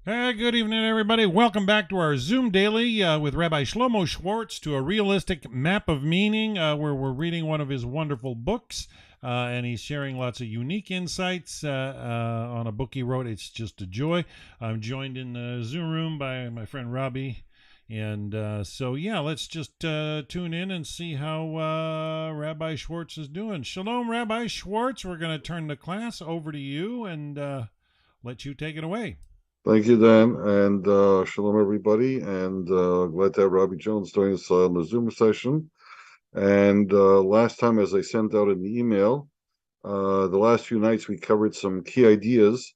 Hey, good evening, everybody. Welcome back to our Zoom Daily with Rabbi Shlomo Schwartz to a realistic map of meaning, where we're reading one of his wonderful books, and he's sharing lots of unique insights on a book he wrote. It's just a joy. I'm joined in the Zoom room by my friend Rabbi. And let's just tune in and see how Rabbi Schwartz is doing. Shalom, Rabbi Schwartz. We're going to turn the class over to you and let you take it away. Thank you, Dan, and shalom, everybody, and glad to have Robbie Jones join us on the Zoom session. And last time, as I sent out in the email, the last few nights we covered some key ideas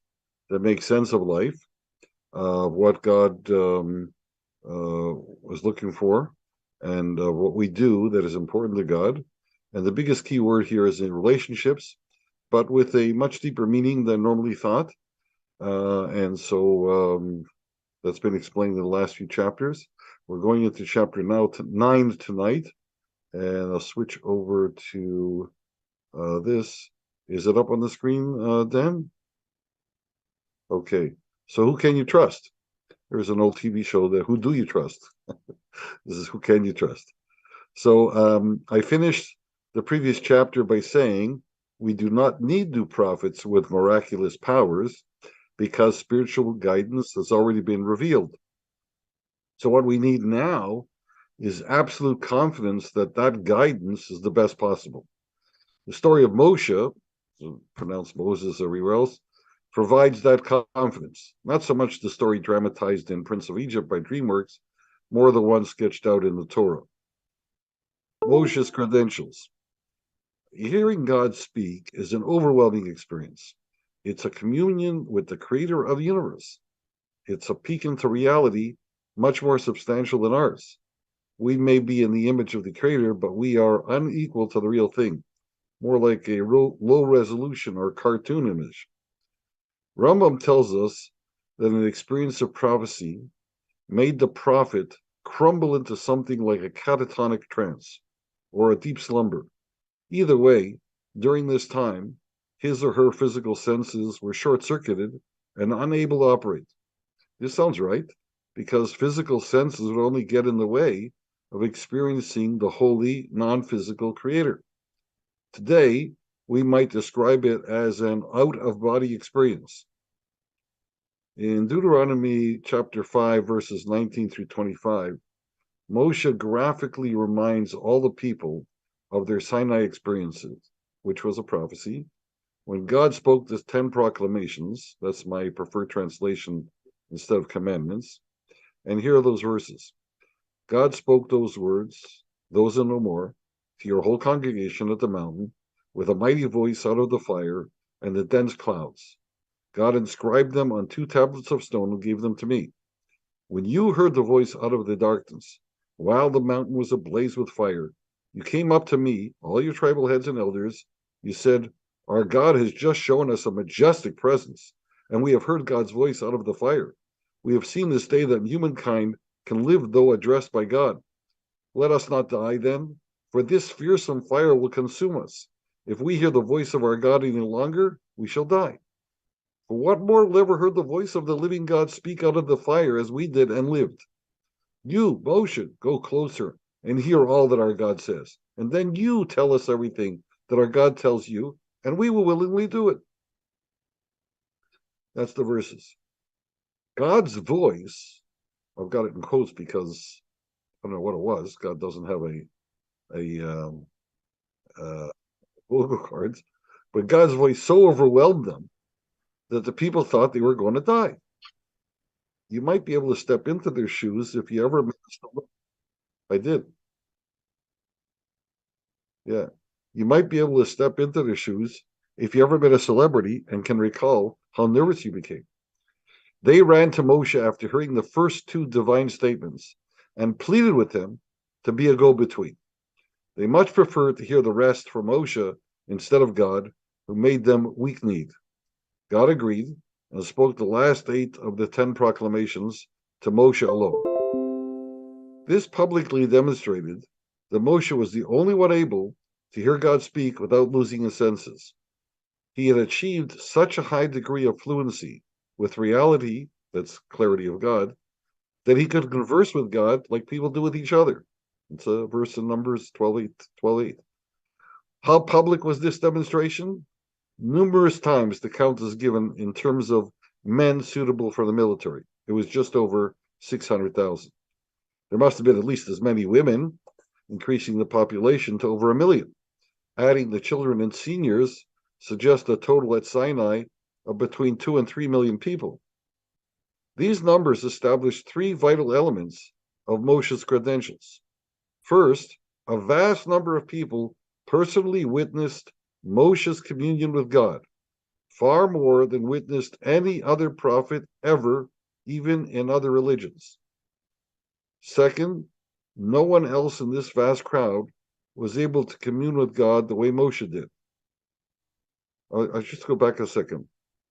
that make sense of life, of what God was looking for, and what we do that is important to God. And the biggest key word here is in relationships, but with a much deeper meaning than normally thought. That's been explained in the last few chapters. We're going into chapter 9 tonight, and I'll switch over to this. Is it up on the screen, Dan? Okay. So who can you trust? There's an old TV show there. Who do you trust? This is who can you trust? So I finished the previous chapter by saying we do not need new prophets with miraculous powers, because spiritual guidance has already been revealed. So what we need now is absolute confidence that that guidance is the best possible. The story of Moshe, pronounced Moses everywhere else, provides that confidence. Not so much the story dramatized in Prince of Egypt by DreamWorks, more the one sketched out in the Torah. Moshe's credentials. Hearing God speak is an overwhelming experience. It's a communion with the creator of the universe. It's a peek into reality much more substantial than ours. We may be in the image of the creator, but we are unequal to the real thing, more like a low resolution or cartoon image. Rambam tells us that an experience of prophecy made the prophet crumble into something like a catatonic trance or a deep slumber. Either way, during this time, his or her physical senses were short-circuited and unable to operate. This sounds right, because physical senses would only get in the way of experiencing the holy, non-physical creator. Today, we might describe it as an out-of-body experience. In Deuteronomy chapter 5, verses 19 through 25, Moshe graphically reminds all the people of their Sinai experiences, which was a prophecy. When God spoke the 10 proclamations, that's my preferred translation instead of commandments, and here are those verses. God spoke those words, those and no more, to your whole congregation at the mountain, with a mighty voice out of the fire and the dense clouds. God inscribed them on 2 tablets of stone and gave them to me. When you heard the voice out of the darkness, while the mountain was ablaze with fire, you came up to me, all your tribal heads and elders. You said, our God has just shown us a majestic presence, and we have heard God's voice out of the fire. We have seen this day that humankind can live though addressed by God. Let us not die then, for this fearsome fire will consume us. If we hear the voice of our God any longer, we shall die. For what mortal ever heard the voice of the living God speak out of the fire as we did and lived? You, Moshe, go closer and hear all that our God says. And then you tell us everything that our God tells you, and we will willingly do it. That's the verses. God's voice, I've got it in quotes because I don't know what it was. God doesn't have vocal cords, but God's voice so overwhelmed them that the people thought they were going to die. You might be able to step into their shoes if you ever missed them. I did. Yeah. You might be able to step into their shoes if you ever met a celebrity and can recall how nervous you became. They ran to Moshe after hearing the first 2 divine statements and pleaded with him to be a go-between. They much preferred to hear the rest from Moshe instead of God, who made them weak-kneed. God agreed and spoke the last 8 of the 10 proclamations to Moshe alone. This publicly demonstrated that Moshe was the only one able to hear God speak without losing his senses. He had achieved such a high degree of fluency with reality that's clarity of God, that he could converse with God like people do with each other. It's a verse in Numbers 12:8. How public was this demonstration? Numerous times the count is given in terms of men suitable for the military. It was just over 600,000. There must have been at least as many women, increasing the population to over 1 million. Adding the children and seniors suggests a total at Sinai of between 2 and 3 million people. These numbers establish three vital elements of Moshe's credentials. First, a vast number of people personally witnessed Moshe's communion with God, far more than witnessed any other prophet ever, even in other religions. Second, no one else in this vast crowd was able to commune with God the way Moshe did. I'll just go back a second.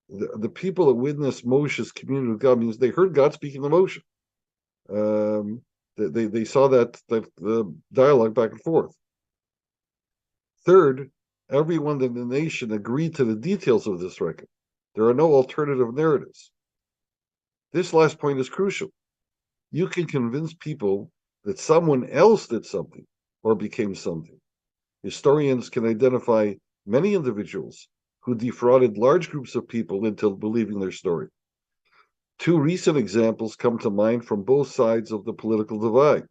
The people that witnessed Moshe's communion with God means they heard God speaking to Moshe. They saw that the dialogue back and forth. Third, everyone in the nation agreed to the details of this record. There are no alternative narratives. This last point is crucial. You can convince people that someone else did something or became something. Historians can identify many individuals who defrauded large groups of people into believing their story. Two recent examples come to mind from both sides of the political divide.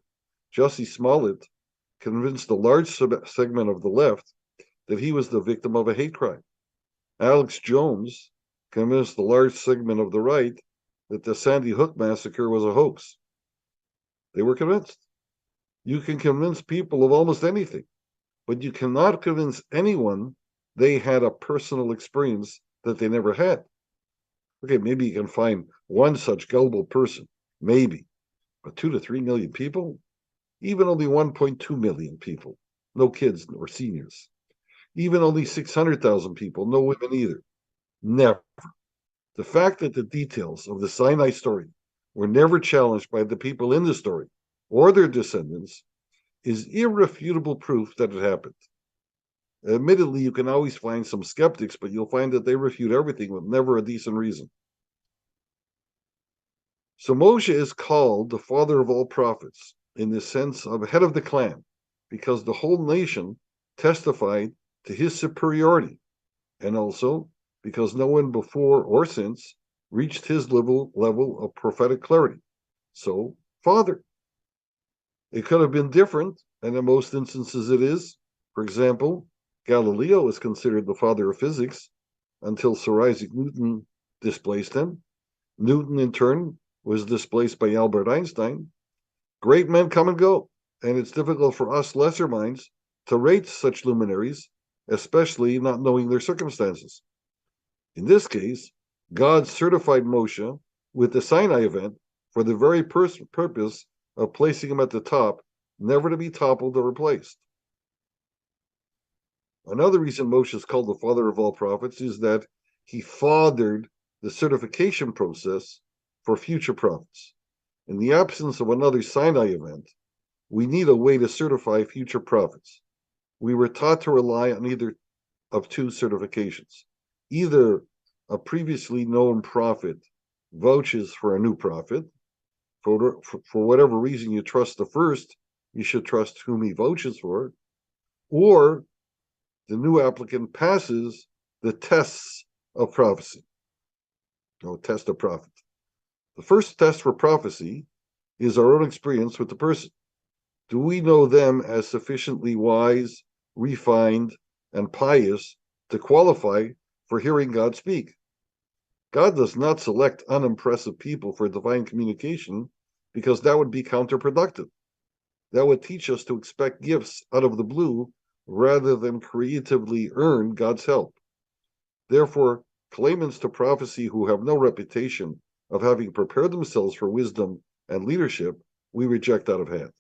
Jussie Smollett convinced a large segment of the left that he was the victim of a hate crime. Alex Jones convinced a large segment of the right that the Sandy Hook massacre was a hoax. They were convinced. You can convince people of almost anything, but you cannot convince anyone they had a personal experience that they never had. Okay, maybe you can find one such gullible person, maybe, but 2 to 3 million people? Even only 1.2 million people, no kids or seniors. Even only 600,000 people, no women either. Never. The fact that the details of the Sinai story were never challenged by the people in the story or their descendants is irrefutable proof that it happened. Admittedly, you can always find some skeptics, but you'll find that they refute everything with never a decent reason. So Moshe is called the father of all prophets in the sense of head of the clan, because the whole nation testified to his superiority, and also because no one before or since reached his level of prophetic clarity. So, father. It could have been different, and in most instances it is. For example, Galileo is considered the father of physics until Sir Isaac Newton displaced him. Newton, in turn, was displaced by Albert Einstein. Great men come and go, and it's difficult for us lesser minds to rate such luminaries, especially not knowing their circumstances. In this case, God certified Moshe with the Sinai event for the very purpose of placing him at the top, never to be toppled or replaced. Another reason Moshe is called the father of all prophets is that he fathered the certification process for future prophets. In the absence of another Sinai event, we need a way to certify future prophets. We were taught to rely on either of two certifications. Either a previously known prophet vouches for a new prophet. For whatever reason you trust the first, you should trust whom he vouches for. Or the new applicant passes the tests of prophecy. Test of prophet. The first test for prophecy is our own experience with the person. Do we know them as sufficiently wise, refined, and pious to qualify for hearing God speak? God does not select unimpressive people for divine communication because that would be counterproductive. That would teach us to expect gifts out of the blue rather than creatively earn God's help. Therefore, claimants to prophecy who have no reputation of having prepared themselves for wisdom and leadership, we reject out of hand.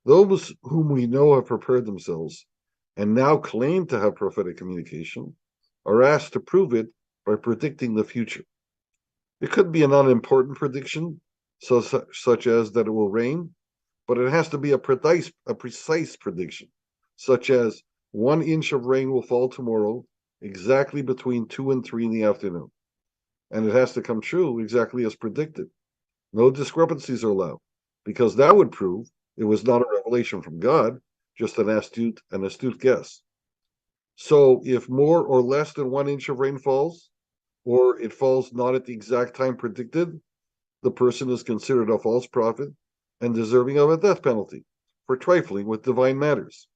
Those whom we know have prepared themselves and now claim to have prophetic communication are asked to prove it by predicting the future. It could be an unimportant prediction, such as that it will rain, but it has to be a precise prediction, such as 1 inch of rain will fall tomorrow, exactly between 2 and 3 in the afternoon. and it has to come true exactly as predicted. No discrepancies are allowed, because that would prove it was not a revelation from God, just an astute guess. So if more or less than 1 inch of rain falls, or it falls not at the exact time predicted, the person is considered a false prophet and deserving of a death penalty for trifling with divine matters.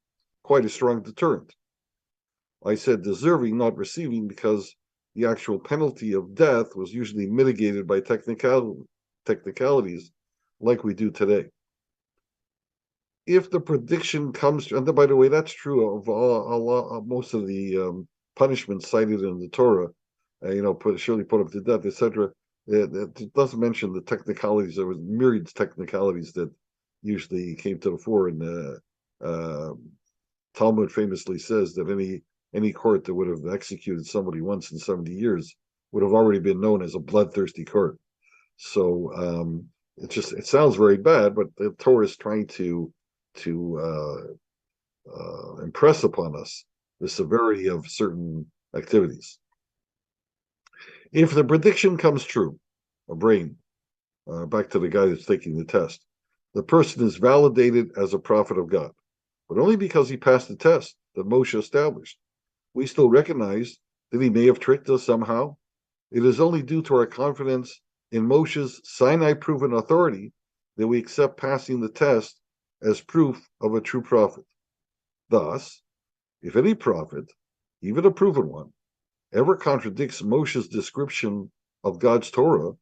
Quite a strong deterrent. I said deserving, not receiving, because the actual penalty of death was usually mitigated by technicalities like we do today. If the prediction comes, and by the way, that's true of most of the punishments cited in the Torah, surely put up to death, etc. It doesn't mention the technicalities. There was myriad technicalities that usually came to the fore, and Talmud famously says that any court that would have executed somebody once in 70 years would have already been known as a bloodthirsty court. So it sounds very bad, but the Torah is trying to impress upon us the severity of certain activities. If the prediction comes true, a brain, back to the guy that's taking the test, the person is validated as a prophet of God, but only because he passed the test that Moshe established. We still recognize that he may have tricked us somehow. It is only due to our confidence in Moshe's Sinai-proven authority that we accept passing the test as proof of a true prophet. Thus, if any prophet, even a proven one, ever contradicts Moshe's description of God's Torah,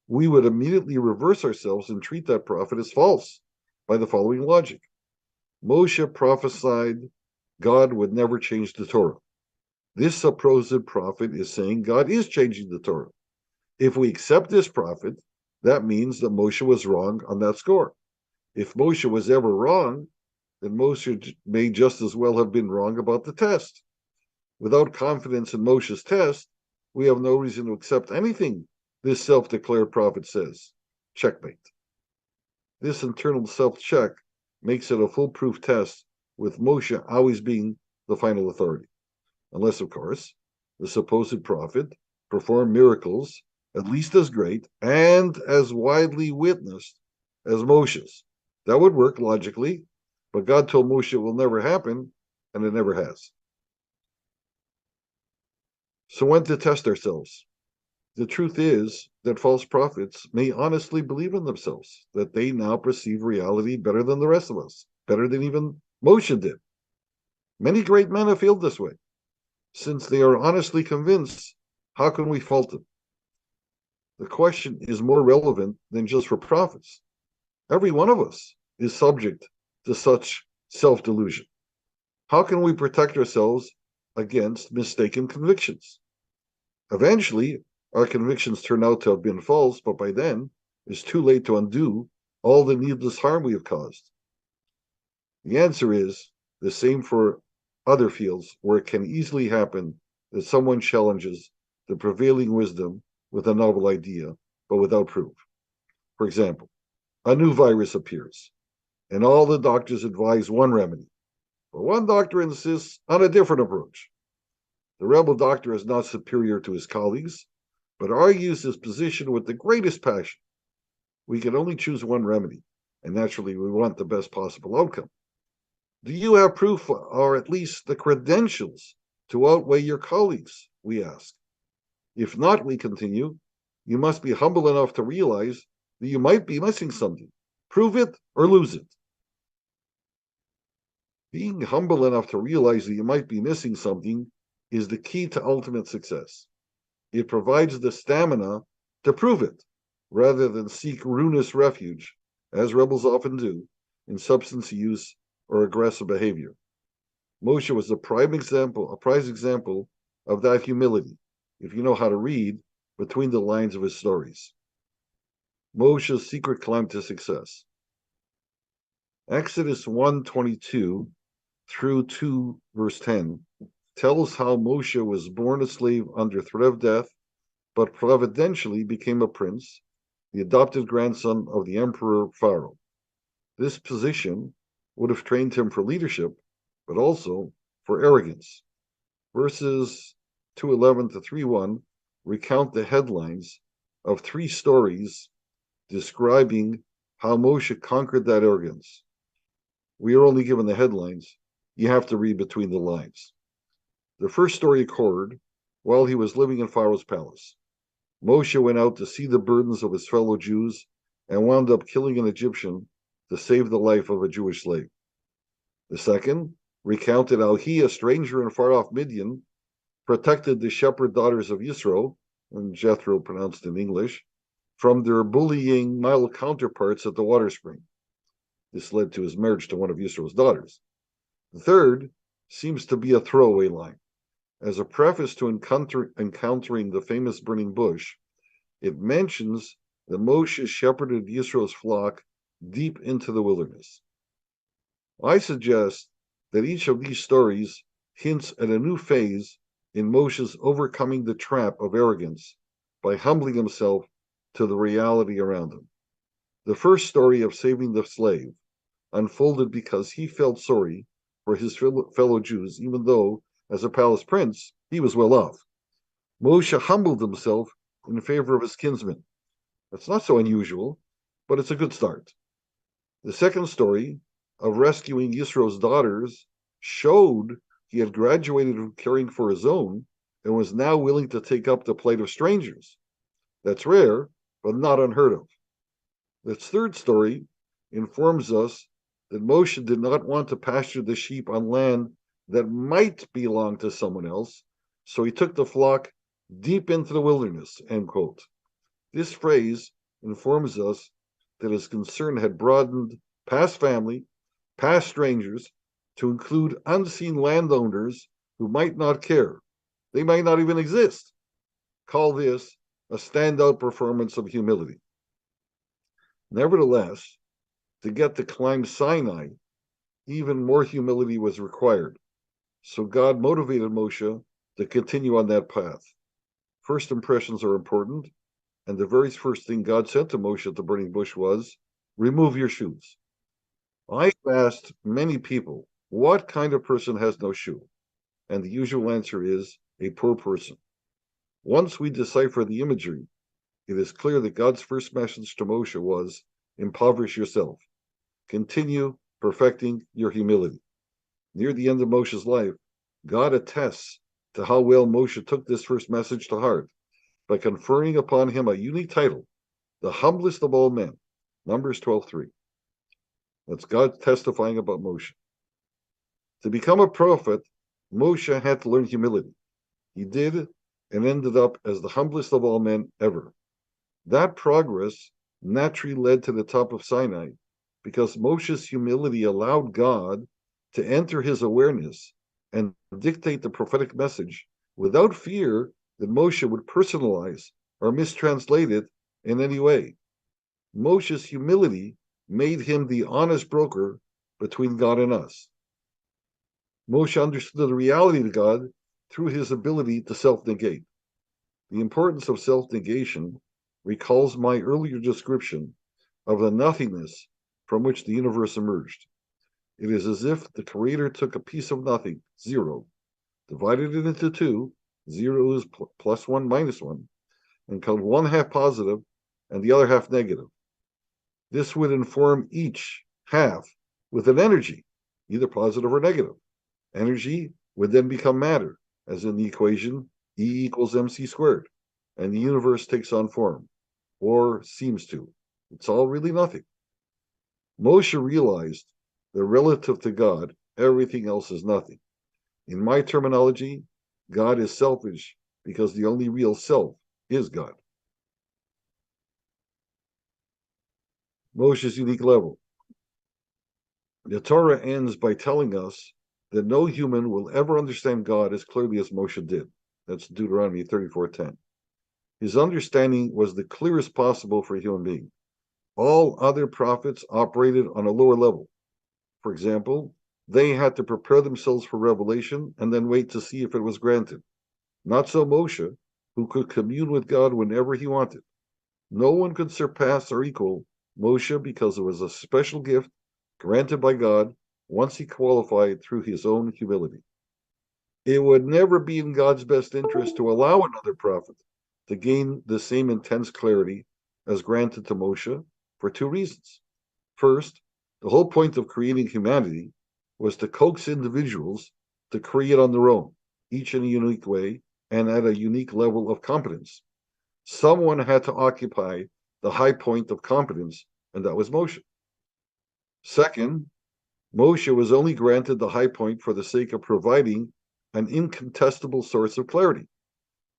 we would immediately reverse ourselves and treat that prophet as false by the following logic. Moshe prophesied God would never change the Torah. This supposed prophet is saying God is changing the Torah. If we accept this prophet, that means that Moshe was wrong on that score. If Moshe was ever wrong, then Moshe may just as well have been wrong about the test. Without confidence in Moshe's test, we have no reason to accept anything this self-declared prophet says. Checkmate. This internal self-check makes it a foolproof test, with Moshe always being the final authority. Unless, of course, the supposed prophet performed miracles at least as great and as widely witnessed as Moshe's. That would work logically, but God told Moshe it will never happen, and it never has. So when to test ourselves? The truth is that false prophets may honestly believe in themselves, that they now perceive reality better than the rest of us, better than even Moshe did. Many great men have failed this way. Since they are honestly convinced, how can we fault them? The question is more relevant than just for prophets. Every one of us is subject to such self-delusion. How can we protect ourselves against mistaken convictions? Eventually, our convictions turn out to have been false, but by then, it's too late to undo all the needless harm we have caused. The answer is the same for other fields where it can easily happen that someone challenges the prevailing wisdom with a novel idea, but without proof. For example, a new virus appears, and all the doctors advise one remedy, but one doctor insists on a different approach. The rebel doctor is not superior to his colleagues, but argues his position with the greatest passion. We can only choose one remedy, and naturally we want the best possible outcome. Do you have proof, or at least the credentials, to outweigh your colleagues? We ask. If not, we continue, you must be humble enough to realize that you might be missing something. Prove it or lose it. Being humble enough to realize that you might be missing something is the key to ultimate success. It provides the stamina to prove it, rather than seek ruinous refuge, as rebels often do, in substance use or aggressive behavior. Moshe was a prize example of that humility, if you know how to read between the lines of his stories. Moshe's secret climb to success. Exodus 1:22 through 2 verse 10 tells how Moshe was born a slave under threat of death, but providentially became a prince, the adopted grandson of the emperor Pharaoh. This position would have trained him for leadership, but also for arrogance. Verses 2:11 to 3:1 recount the headlines of 3 stories describing how Moshe conquered that arrogance. We are only given the headlines. You have to read between the lines. The first story occurred while he was living in Pharaoh's palace. Moshe went out to see the burdens of his fellow Jews and wound up killing an Egyptian to save the life of a Jewish slave. The second recounted how he, a stranger in far-off Midian, protected the shepherd daughters of Yisro, and Jethro pronounced in English, from their bullying male counterparts at the water spring. This led to his marriage to one of Yisro's daughters. The third seems to be a throwaway line. As a preface to encountering the famous burning bush, it mentions that Moshe shepherded Yisro's flock deep into the wilderness. I suggest that each of these stories hints at a new phase in Moshe's overcoming the trap of arrogance by humbling himself to the reality around him. The first story of saving the slave unfolded because he felt sorry for his fellow Jews, even though, as a palace prince, he was well off. Moshe humbled himself in favor of his kinsmen. That's not so unusual, but it's a good start. The second story of rescuing Yisro's daughters showed he had graduated from caring for his own and was now willing to take up the plight of strangers. That's rare, but not unheard of. This third story informs us that Moshe did not want to pasture the sheep on land that might belong to someone else, so he took the flock deep into the wilderness, end quote. This phrase informs us that his concern had broadened past family, past strangers, to include unseen landowners who might not care. They might not even exist. Call this a standout performance of humility. Nevertheless, to get to climb Sinai, even more humility was required. So God motivated Moshe to continue on that path. First impressions are important, and the very first thing God said to Moshe at the burning bush was, remove your shoes. I've asked many people, what kind of person has no shoe? And the usual answer is a poor person. Once we decipher the imagery, it is clear that God's first message to Moshe was, impoverish yourself. Continue perfecting your humility. Near the end of Moshe's life, God attests to how well Moshe took this first message to heart by conferring upon him a unique title, the humblest of all men, Numbers 12:3. That's God testifying about Moshe. To become a prophet, Moshe had to learn humility. He did and ended up as the humblest of all men ever. That progress naturally led to the top of Sinai because Moshe's humility allowed God to enter his awareness and dictate the prophetic message without fear that Moshe would personalize or mistranslate it in any way. Moshe's humility made him the honest broker between God and us. Moshe understood the reality of God through his ability to self-negate. The importance of self-negation recalls my earlier description of the nothingness from which the universe emerged. It is as if the Creator took a piece of nothing, zero, divided it into two, zero is plus one minus one, and called one half positive and the other half negative. This would inform each half with an energy, either positive or negative. Energy would then become matter, as in the equation E equals mc squared, and the universe takes on form, or seems to. It's all really nothing. Moshe realized that relative to God, everything else is nothing. In my terminology, God is selfish because the only real self is God. Moshe's unique level. The Torah ends by telling us that no human will ever understand God as clearly as Moshe did. That's Deuteronomy 34:10. His understanding was the clearest possible for a human being. All other prophets operated on a lower level. For example, they had to prepare themselves for revelation and then wait to see if it was granted. Not so Moshe, who could commune with God whenever he wanted. No one could surpass or equal Moshe because it was a special gift granted by God once he qualified through his own humility. It would never be in God's best interest to allow another prophet to gain the same intense clarity as granted to Moshe for two reasons. First, the whole point of creating humanity was to coax individuals to create on their own, each in a unique way and at a unique level of competence. Someone had to occupy the high point of competence, and that was Moshe. Second, Moshe was only granted the high point for the sake of providing an incontestable source of clarity.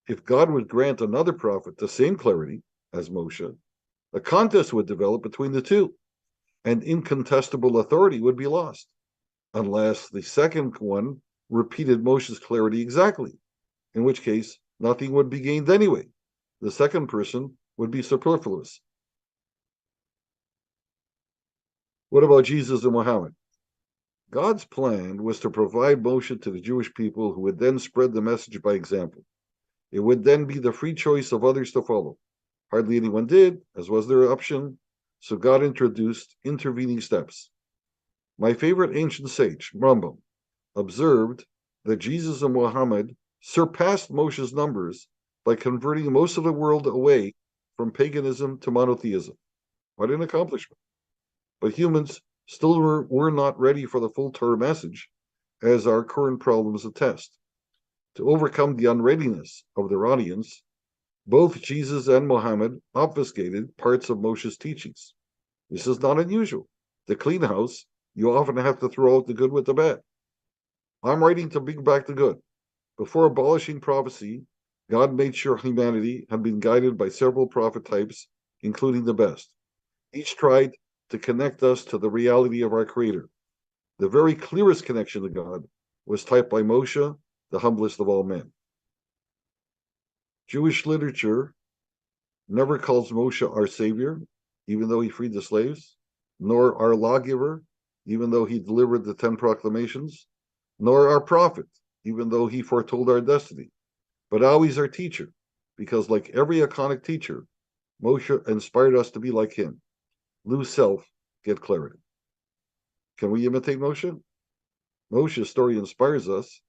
If God would grant another prophet the same clarity as Moshe, a contest would develop between the two, and incontestable authority would be lost, unless the second one repeated Moshe's clarity exactly, in which case nothing would be gained anyway. The second person would be superfluous. What about Jesus and Muhammad? God's plan was to provide Moshe to the Jewish people who would then spread the message by example. It would then be the free choice of others to follow. Hardly anyone did, as was their option, so God introduced intervening steps. My favorite ancient sage, Rambam, observed that Jesus and Muhammad surpassed Moshe's numbers by converting most of the world away from paganism to monotheism. What an accomplishment. But humans still were not ready for the full Torah message, as our current problems attest. To overcome the unreadiness of their audience, both Jesus and Muhammad obfuscated parts of Moshe's teachings. This is not unusual. To clean house, you often have to throw out the good with the bad. I'm writing to bring back the good. Before abolishing prophecy, God made sure humanity had been guided by several prophet types, including the best. Each tried to connect us to the reality of our Creator. The very clearest connection to God was typed by Moshe, the humblest of all men. Jewish literature never calls Moshe our Savior, even though he freed the slaves, nor our lawgiver, even though he delivered the 10 proclamations, nor our prophet, even though he foretold our destiny, but always our teacher, because like every iconic teacher, Moshe inspired us to be like him. Lose self, get clarity. Can we imitate Moshe? Moshe's story inspires us.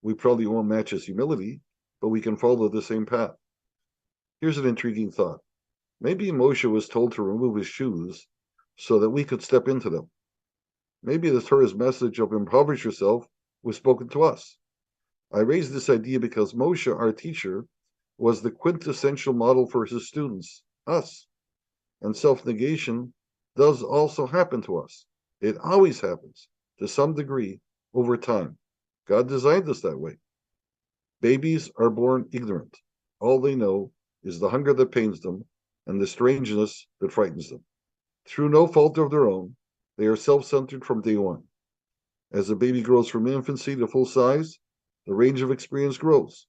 We probably won't match his humility, but we can follow the same path. Here's an intriguing thought. Maybe Moshe was told to remove his shoes so that we could step into them. Maybe the Torah's message of impoverish yourself was spoken to us. I raise this idea because Moshe, our teacher, was the quintessential model for his students, us. And self-negation does also happen to us. It always happens, to some degree, over time. God designed us that way. Babies are born ignorant. All they know is the hunger that pains them and the strangeness that frightens them. Through no fault of their own, they are self-centered from day one. As a baby grows from infancy to full size, the range of experience grows,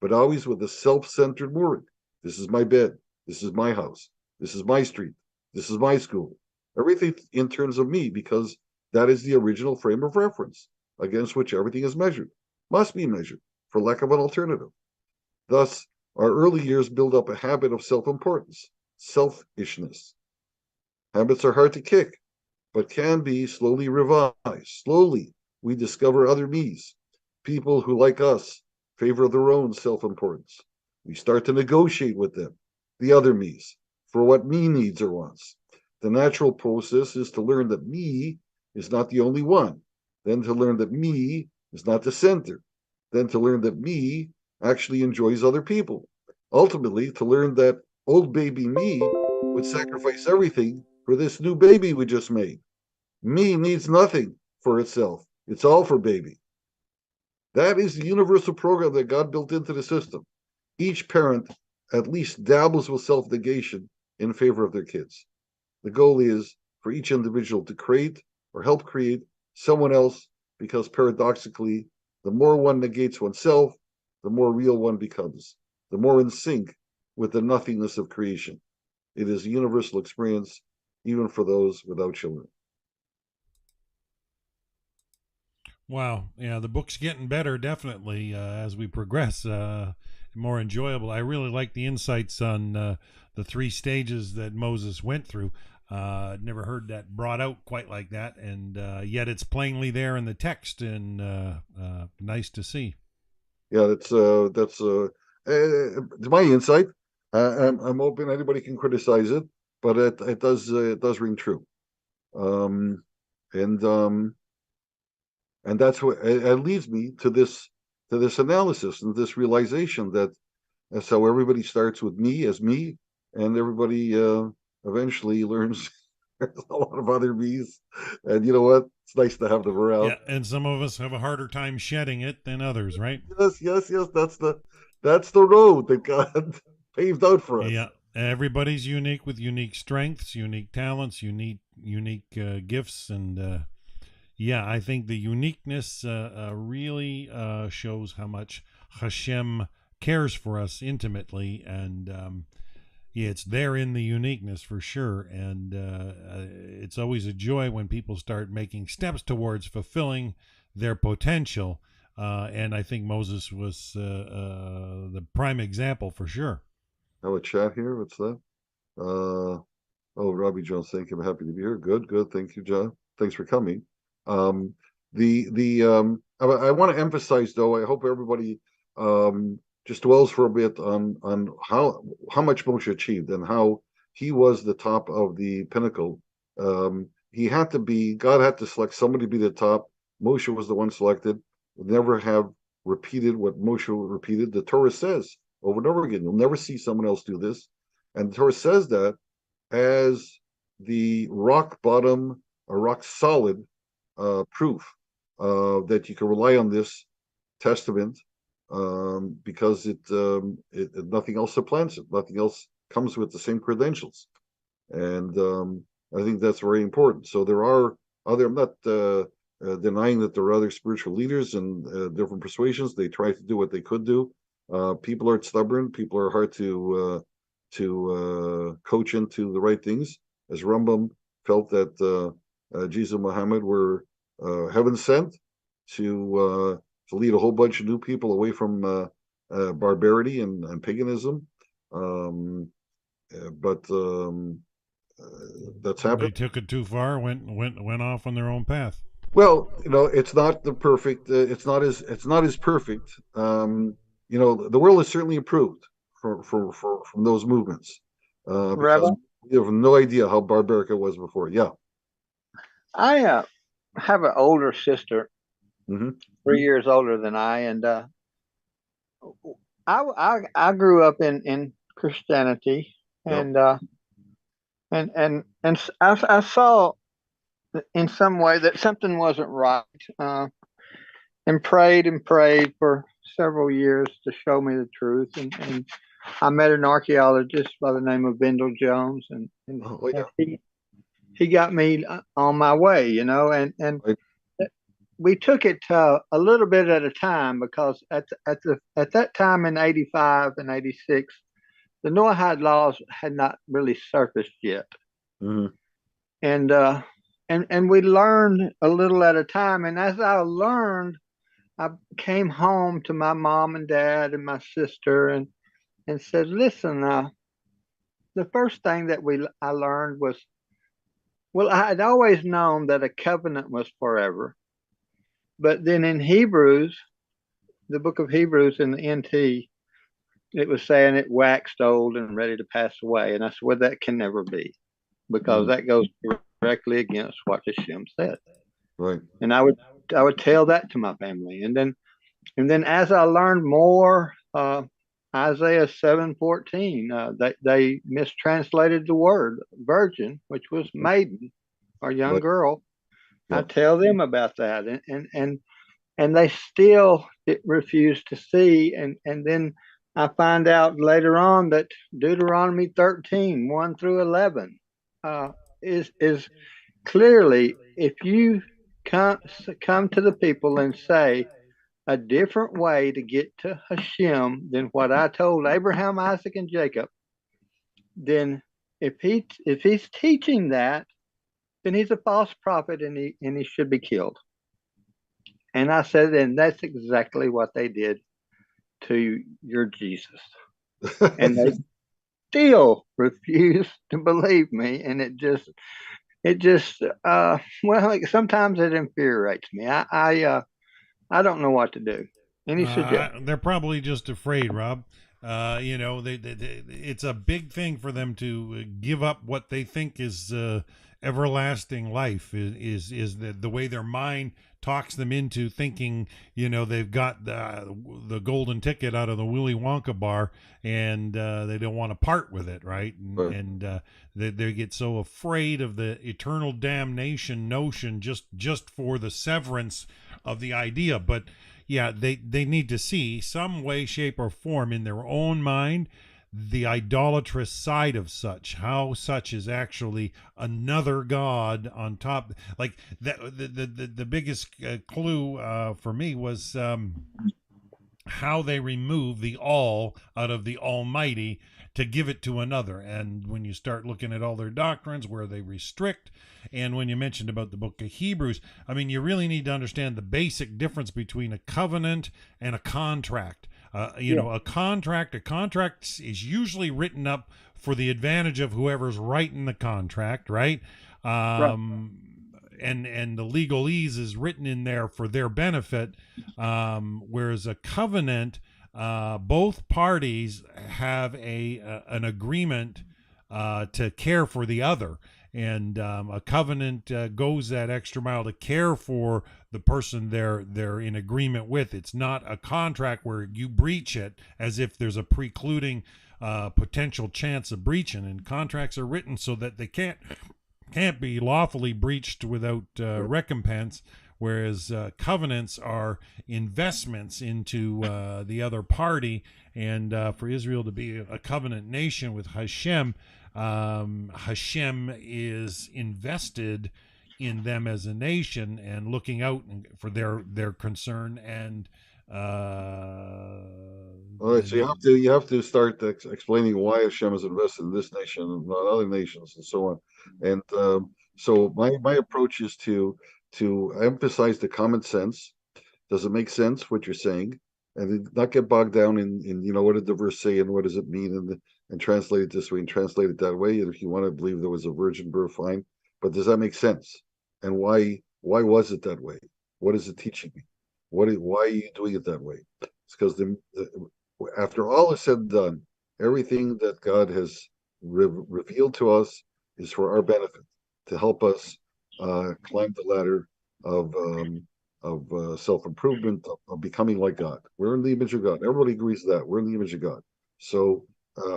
but always with a self-centered word. This is my bed. This is my house. This is my street. This is my school. Everything in terms of me, because that is the original frame of reference against which everything is measured, must be measured, for lack of an alternative. Thus, our early years build up a habit of self-importance, selfishness. Habits are hard to kick, but can be slowly revised. Slowly, we discover other me's, people who, like us, favor their own self-importance. We start to negotiate with them, the other me's, for what me needs or wants. The natural process is to learn that me is not the only one, then to learn that me is not the center, then to learn that me actually enjoys other people, ultimately to learn that old baby me would sacrifice everything for this new baby we just made. Me needs nothing for itself. It's all for baby. That is the universal program that God built into the system. Each parent at least dabbles with self-negation in favor of their kids. The goal is for each individual to create or help create someone else, because paradoxically, the more one negates oneself, the more real one becomes, the more in sync with the nothingness of creation. It is a universal experience, even for those without children. Wow. Yeah, the book's getting better, definitely, as we progress, more enjoyable. I really like the insights on the 3 stages that Moses went through. Never heard that brought out quite like that, and yet it's plainly there in the text, and nice to see. Yeah, that's my insight. I'm open. Anybody can criticize it, but it does ring true. Um, and that's what it leads me to this analysis and this realization that that's how everybody starts with me as me, and everybody eventually learns there's a lot of other me's. And you know what? It's nice to have them around. Yeah, and some of us have a harder time shedding it than others, right? Yes, yes, yes. That's the road that God paved out for us. Yeah, everybody's unique with unique strengths, unique talents, unique gifts, and yeah, I think the uniqueness really shows how much Hashem cares for us intimately, and yeah, it's there in the uniqueness for sure. And it's always a joy when people start making steps towards fulfilling their potential. And I think Moses was the prime example for sure. Have a chat here. What's that? Oh, Robbie Jones, thank you. I'm happy to be here. Good, good. Thank you, John. Thanks for coming. I want to emphasize though, I hope everybody just dwells for a bit on how much Moshe achieved and how he was the top of the pinnacle. He had to be, God had to select somebody to be the top. Moshe was the one selected. Would never have repeated what Moshe repeated. The Torah says over and over again, you'll never see someone else do this. And the Torah says that as the rock bottom, a rock solid proof that you can rely on this testament because nothing else supplants it, nothing else comes with the same credentials, and I think that's very important. So there are other. I'm not denying that there are other spiritual leaders and different persuasions. They try to do what they could do. People are stubborn. People are hard to coach into the right things. As Rambam felt that Jesus and Muhammad were heaven sent to lead a whole bunch of new people away from barbarity and paganism. But that's They happened. took it too far, went off on their own path. Well, it's not the perfect. It's not as perfect. The world has certainly improved from those movements Rabbi, because we have no idea how barbaric it was before. Yeah. I have an older sister, Hmm. 3 years older than I, and I grew up in Christianity, Yep. I saw in some way that something wasn't right, and prayed for several years to show me the truth, and I met an archaeologist by the name of Vendel Jones, and Oh yeah. he got me on my way, and Right. we took it a little bit at a time because at that time in '85 and '86, the Noahide laws had not really surfaced yet, Hmm. and we learned a little at a time. And as I learned, I came home to my mom and dad and my sister and said, "Listen, the first thing that I learned was, well, I had always known that a covenant was forever, but then in Hebrews, the book of Hebrews in the NT, it was saying it waxed old and ready to pass away." And I said, well, that can never be because Hmm. that goes directly against what Hashem said. Right. And I would tell that to my family. And then as I learned more, Isaiah 7:14, they mistranslated the word virgin, which was maiden or young Right. girl. I Yeah. tell them about that, and they still refuse to see. And then I find out later on that Deuteronomy 13:1 through 11, is clearly, if you come to the people and say a different way to get to Hashem than what I told Abraham, Isaac, and Jacob, then if he's teaching that, then he's a false prophet and he should be killed. And I said, and that's exactly what they did to your Jesus. And they still refuse to believe me. And it just, well, like, sometimes it infuriates me. I don't know what to do. Any suggestions? They're probably just afraid, Rob. It's a big thing for them to give up what they think is everlasting life. Is the way their mind talks them into thinking, they've got the golden ticket out of the Willy Wonka bar, and they don't want to part with it, right? Right. And they get so afraid of the eternal damnation notion just for the severance of the idea. But yeah, they need to see some way, shape, or form in their own mind the idolatrous side of such, how such is actually another god on top. Like the biggest clue for me was how they remove the all out of the Almighty to give it to another. And when you start looking at all their doctrines, where they restrict, and when you mentioned about the book of Hebrews, I mean, you really need to understand the basic difference between a covenant and a contract. A contract is usually written up for the advantage of whoever's writing the contract, right? Right. And the legalese is written in there for their benefit, whereas a covenant, both parties have an agreement to care for the other, and a covenant goes that extra mile to care for the person they're in agreement with. It's not a contract where you breach it as if there's a precluding potential chance of breaching. And contracts are written so that they can't be lawfully breached without recompense, whereas covenants are investments into the other party. And for Israel to be a covenant nation with Hashem, Hashem is invested in them as a nation and looking out for their concern. And All right, so you have to start explaining why Hashem is invested in this nation and not other nations and so on. And so my approach is to emphasize the common sense. Does it make sense what you're saying, and not get bogged down in what did the verse say and what does it mean, and translate it this way and translate it that way. And if you want to believe there was a virgin birth, fine. But does that make sense? And why was it that way? What is it teaching me? Why are you doing it that way? It's because after all is said and done, everything that God has revealed to us is for our benefit, to help us climb the ladder of self-improvement, of becoming like God. We're in the image of God. Everybody agrees that we're in the image of God. So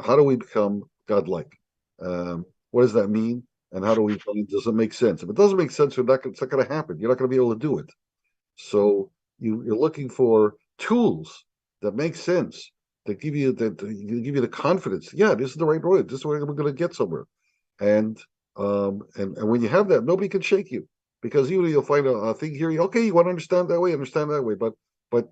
how do we become God-like? What does that mean? And how do we? Does it make sense? If it doesn't make sense, it's not going to happen. You're not going to be able to do it. So you're looking for tools that make sense, that give you the confidence. Yeah, this is the right road. This is where we're going to get somewhere. And when you have that, nobody can shake you, because you'll find a thing here. Okay, you want to understand that way, but what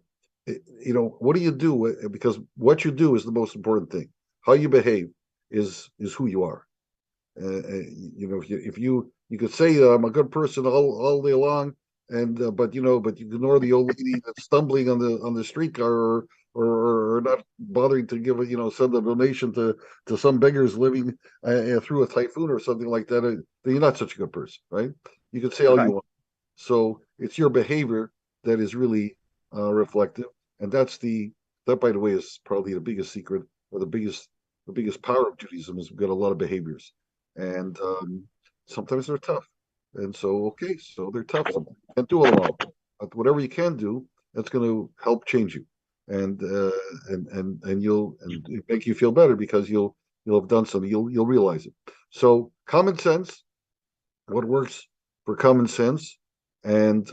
do you do? Because what you do is the most important thing. How you behave is who you are. If you could say I'm a good person all day long, and but you ignore the old lady that's stumbling on the streetcar, or not bothering to give send a donation to some beggars living through a typhoon or something like that, then you're not such a good person, right? You can say all you want. So it's your behavior that is really reflective, and that, by the way, is probably the biggest secret, or the biggest power of Judaism, is we've got a lot of behaviors, and sometimes they're tough. And so they're tough. Sometimes you can't do it all, but whatever you can do, that's going to help change you, and it'll make you feel better, because you'll have done something. You'll realize it. So common sense, what works for common sense, and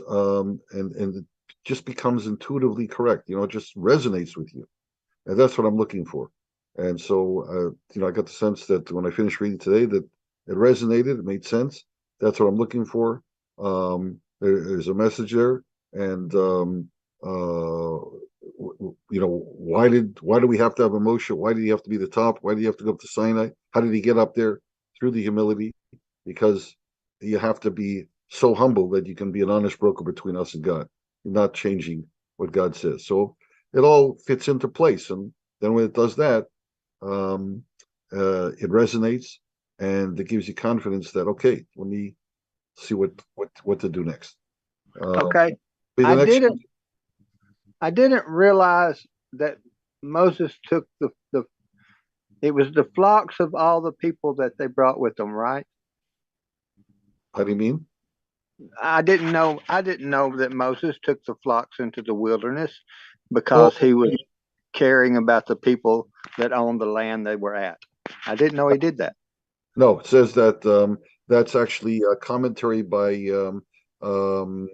it just becomes intuitively correct. It just resonates with you, and that's what I'm looking for. And so I got the sense that when I finished reading today, that it resonated, it made sense. That's what I'm looking for. There's a message there, and why do we have to have emotion? Why did he have to be the top? Why did he have to go up to Sinai? How did he get up there? Through the humility, because you have to be so humble that you can be an honest broker between us and God. You're not changing what God says. So it all fits into place, and then when it does that, it resonates, and it gives you confidence that, okay, let me see what to do next. Okay. I didn't realize that Moses took the it was the flocks of all the people that they brought with them, right? How do you mean? I didn't know that Moses took the flocks into the wilderness Oh, because he was caring about the people that owned the land they were at. I didn't know he did that. no, it says that that's actually a commentary by um,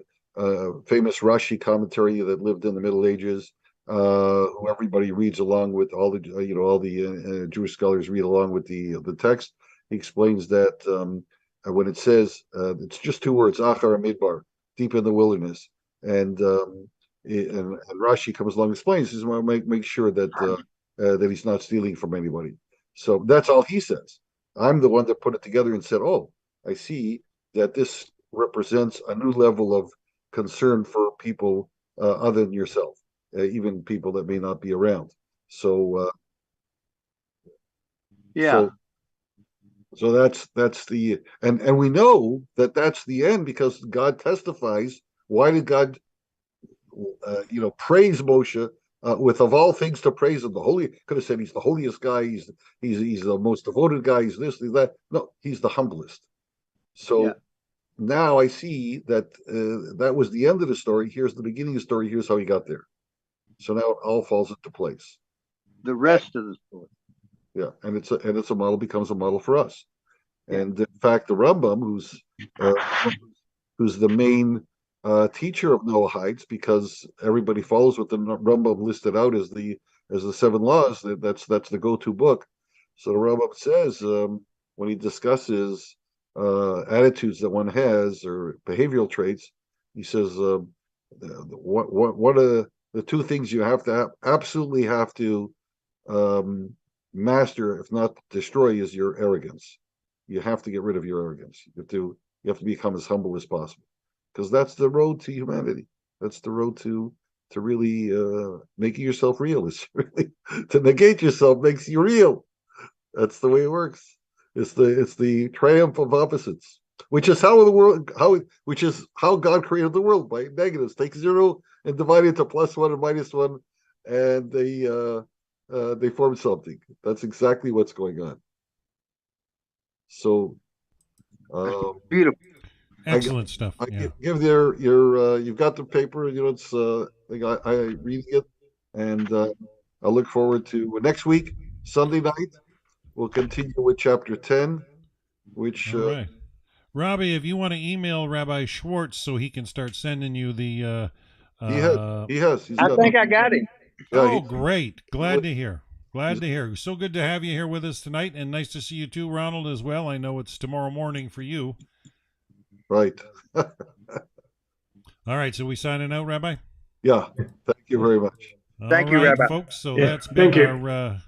famous Rashi commentary that lived in the Middle Ages, who everybody reads along with, all the all the Jewish scholars read along with the text. He explains that when it says it's just two words, Achar Midbar, deep in the wilderness, and and Rashi comes along and explains. He says, well, make sure that he's not stealing from anybody. So that's all he says. I'm the one that put it together and said, "Oh, I see that this represents a new level of concern for people other than yourself, even people that may not be around." So, Yeah, so, so that's the and we know that that's the end because God testifies. Why did God, praise Moshe? With of all things to praise him, the holy could have said he's the holiest guy, he's the most devoted guy, he's this, he's that. No, he's the humblest. yeah. So now I see that that was the end of the story. Here's the beginning of the story. Here's how he got there. So now it all falls into place. The rest of the story. Yeah, and it's a model, becomes a model for us. Yeah, And in fact, the Rambam, who's the main teacher of Noahides, because everybody follows what the Rambam listed out as the seven laws. That's the go-to book. So the Rambam says when he discusses attitudes that one has or behavioral traits, he says what are the two things you have to absolutely have to um, master, if not destroy, is your arrogance. You have to get rid of your arrogance. You have to become as humble as possible, because that's the road to humanity. That's the road to really making yourself real. It's really to negate yourself makes you real. That's the way it works. It's the triumph of opposites, which is how the world which is how God created the world, by negatives. Take zero and divide it into plus one and minus one, and they form something. That's exactly what's going on. So beautiful. I Excellent stuff. I Yeah. give your you've got the paper. It's I reading it, and I look forward to next week, Sunday night. We'll continue with chapter 10, which All right. Robbie, if you want to email Rabbi Schwartz so he can start sending you the he has. uh He has. He's I got. think I got him. Yeah, oh, great. Glad to hear. he's Glad to hear. So good to have you here with us tonight, and nice to see you too, Ronald, as well. I know it's tomorrow morning for you. right. All right, so we signing out, Rabbi? Yeah. Thank you very much. All Thank you, right, Rabbi. folks. So Yeah, thank you.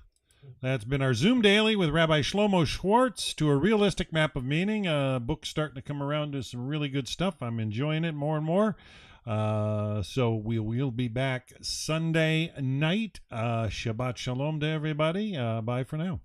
That's been our Zoom Daily with Rabbi Shlomo Schwartz, to a realistic map of meaning. Book's starting to come around to some really good stuff. I'm enjoying it more and more. So we'll be back Sunday night. Shabbat Shalom to everybody. Bye for now.